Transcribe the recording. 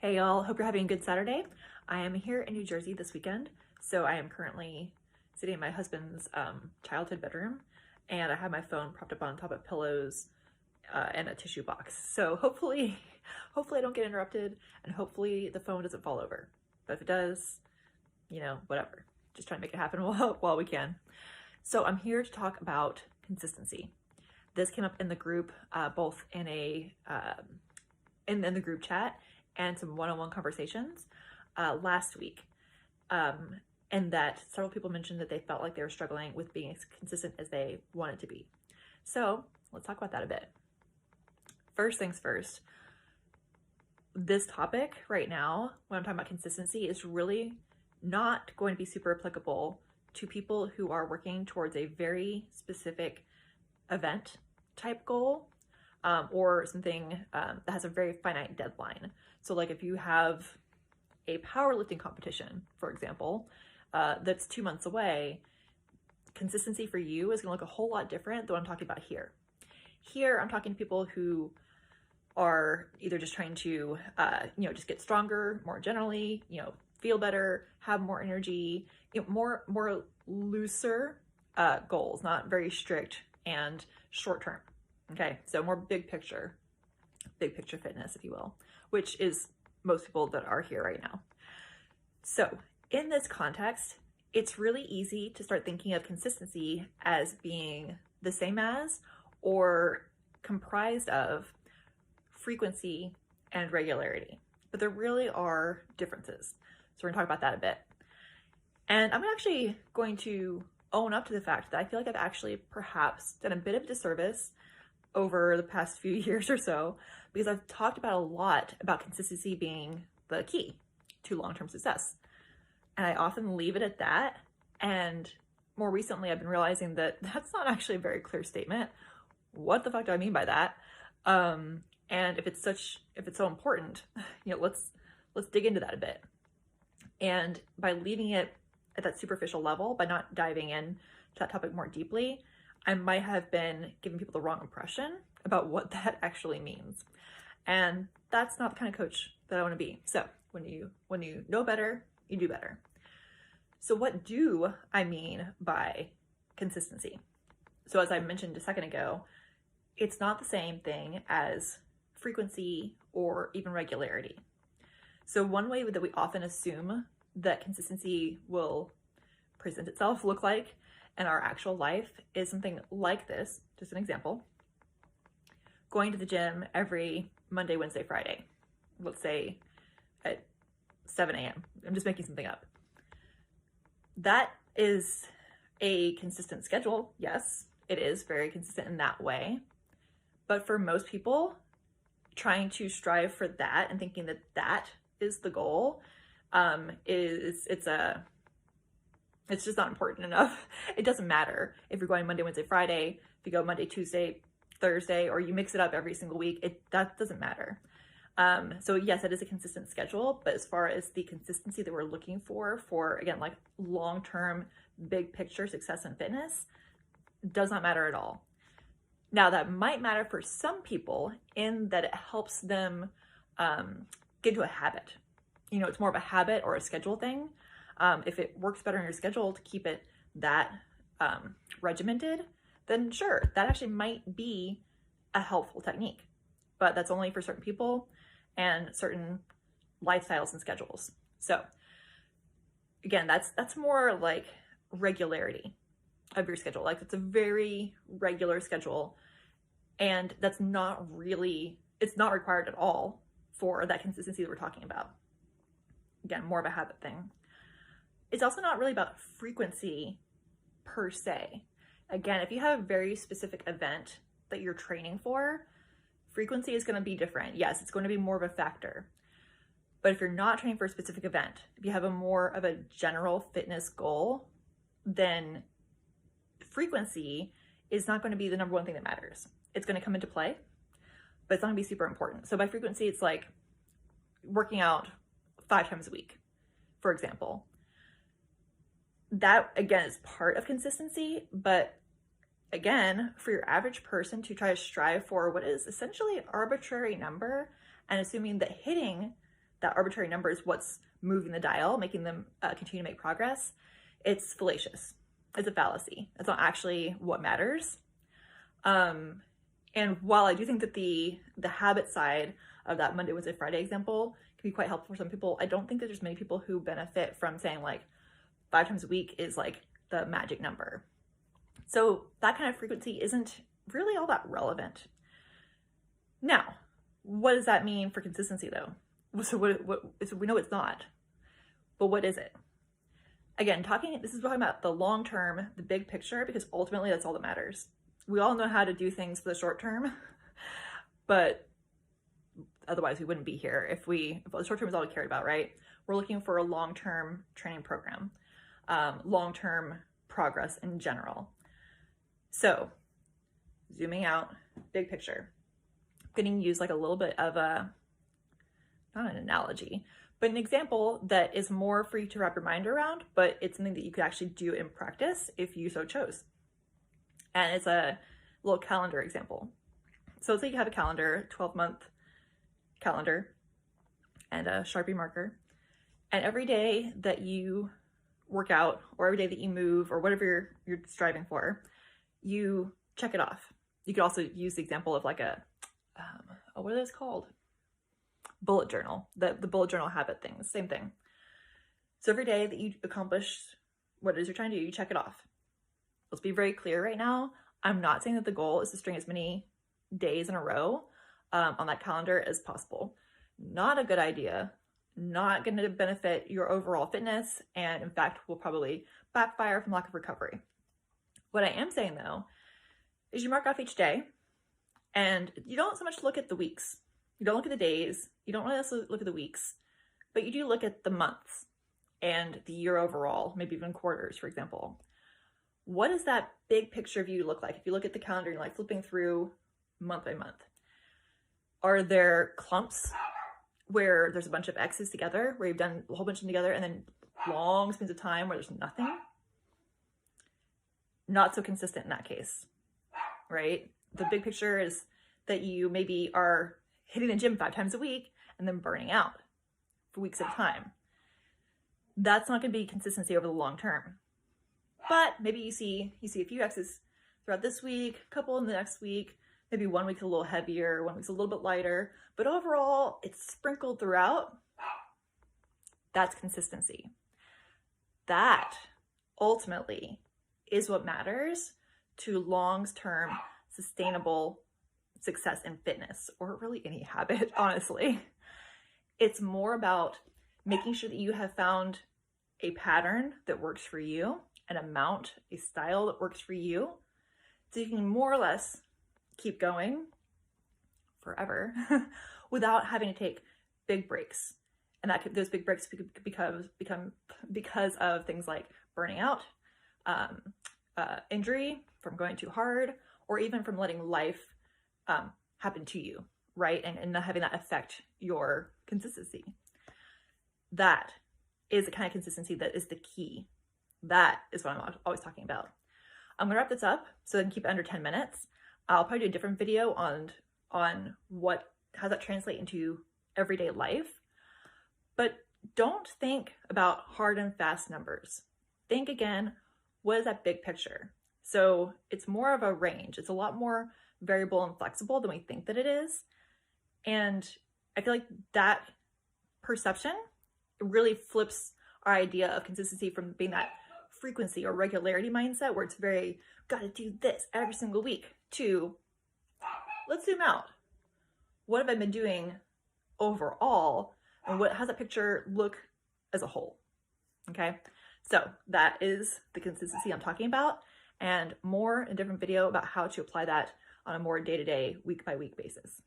Hey y'all, hope you're having a good Saturday. I am here in New Jersey this weekend, so I am currently sitting in my husband's childhood bedroom, and I have my phone propped up on top of pillows and a tissue box. So hopefully I don't get interrupted, and hopefully the phone doesn't fall over. But if it does, whatever. Just trying to make it happen while we can. So I'm here to talk about consistency. This came up in the group, both in in the group chat and some one-on-one conversations last week. And that several people mentioned that they felt like they were struggling with being as consistent as they wanted to be. So let's talk about that a bit. First things first, this topic right now, when I'm talking about consistency, is really not going to be super applicable to people who are working towards a very specific event type goal, or something that has a very finite deadline. So like if you have a powerlifting competition, for example, that's 2 months away, consistency for you is gonna look a whole lot different than what I'm talking about here. Here, I'm talking to people who are either just trying to, just get stronger more generally, feel better, have more energy, more looser goals, not very strict and short term. Okay, so more big picture fitness, if you will, which is most people that are here right now. So in this context, it's really easy to start thinking of consistency as being the same as or comprised of frequency and regularity, but there really are differences. So we're gonna talk about that a bit. And I'm actually going to own up to the fact that I feel like I've actually perhaps done a bit of disservice over the past few years or so, because I've talked about a lot about consistency being the key to long-term success. And I often leave it at that. And more recently, I've been realizing that that's not actually a very clear statement. What the fuck do I mean by that? And if it's so important, let's dig into that a bit. And by leaving it at that superficial level, by not diving in to that topic more deeply, I might have been giving people the wrong impression about what that actually means. And that's not the kind of coach that I want to be. So when you know better, you do better. So what do I mean by consistency? So as I mentioned a second ago, it's not the same thing as frequency or even regularity. So one way that we often assume that consistency will present itself, look like in our actual life, is something like this. Just an example: going to the gym every Monday, Wednesday, Friday, let's say at 7 a.m. I'm just making something up. That is a consistent schedule. Yes, it is very consistent in that way. But for most people, trying to strive for that and thinking that that is the goal, it's just not important enough. It doesn't matter if you're going Monday, Wednesday, Friday, if you go Monday, Tuesday, Thursday, or you mix it up every single week, that doesn't matter. So yes, it is a consistent schedule, but as far as the consistency that we're looking for again, like long-term, big picture success in fitness, does not matter at all. Now that might matter for some people in that it helps them get into a habit. It's more of a habit or a schedule thing. If it works better in your schedule to keep it that regimented, then sure, that actually might be a helpful technique. But that's only for certain people and certain lifestyles and schedules. So again, that's more like regularity of your schedule. Like it's a very regular schedule, and that's not really, it's not required at all for that consistency that we're talking about. Again, more of a habit thing. It's also not really about frequency per se. Again, if you have a very specific event that you're training for, frequency is going to be different. Yes, it's going to be more of a factor. But if you're not training for a specific event, if you have a more of a general fitness goal, then frequency is not going to be the number one thing that matters. It's going to come into play, but it's not going to be super important. So by frequency, it's like working out 5 times a week, for example. That, again, is part of consistency, but again, for your average person to try to strive for what is essentially an arbitrary number and assuming that hitting that arbitrary number is what's moving the dial, making them continue to make progress, it's fallacious. It's a fallacy. It's not actually what matters. And while I do think that the habit side of that Monday, Wednesday, Friday example can be quite helpful for some people, I don't think that there's many people who benefit from saying like 5 times a week is like the magic number. So that kind of frequency isn't really all that relevant. Now, what does that mean for consistency though? So so we know it's not, but what is it? Again, this is talking about the long term, the big picture, because ultimately that's all that matters. We all know how to do things for the short term, but otherwise we wouldn't be here if the short term is all we cared about, right? We're looking for a long-term training program, long-term progress in general. So zooming out, big picture, I'm going to use like a little bit of not an analogy, but an example that is more for you to wrap your mind around, but it's something that you could actually do in practice if you so chose. And it's a little calendar example. So let's say you have a calendar, 12-month calendar, and a Sharpie marker. And every day that you work out, or every day that you move, or whatever you're striving for, you check it off. You could also use the example of like a, what are those called? Bullet journal, the bullet journal habit things, same thing. So every day that you accomplish what it is you're trying to do, you check it off. Let's be very clear right now. I'm not saying that the goal is to string as many days in a row on that calendar as possible. Not a good idea. Not going to benefit your overall fitness, and in fact will probably backfire from lack of recovery. What I am saying though is you mark off each day, and you don't so much look at the weeks. You don't look at the days. You don't really also look at the weeks, but you do look at the months and the year overall, maybe even quarters, for example. What does that big picture view look like? If you look at the calendar and you're like flipping through month by month, are there clumps where there's a bunch of X's together, where you've done a whole bunch of them together, and then long spans of time where there's nothing? Not so consistent in that case, right? The big picture is that you maybe are hitting the gym 5 times a week and then burning out for weeks at a time. That's not going to be consistency over the long term. But maybe you see a few X's throughout this week, a couple in the next week, maybe 1 week's a little heavier, 1 week's a little bit lighter, but overall it's sprinkled throughout. That's consistency. That ultimately is what matters to long-term sustainable success in fitness, or really any habit, honestly. It's more about making sure that you have found a pattern that works for you, an amount, a style that works for you, so you can more or less keep going forever without having to take big breaks. And those big breaks become because of things like burning out, injury from going too hard, or even from letting life happen to you, right? And not having that affect your consistency. That is the kind of consistency that is the key. That is what I'm always talking about. I'm gonna wrap this up so I can keep it under 10 minutes. I'll probably do a different video on how that translate into everyday life. But don't think about hard and fast numbers. Think again, what is that big picture? So it's more of a range. It's a lot more variable and flexible than we think that it is. And I feel like that perception really flips our idea of consistency from being that frequency or regularity mindset where it's very, gotta do this every single week, to let's zoom out. What have I been doing overall? And how's that picture look as a whole? Okay, so that is the consistency I'm talking about, and more in a different video about how to apply that on a more day-to-day, week-by-week basis.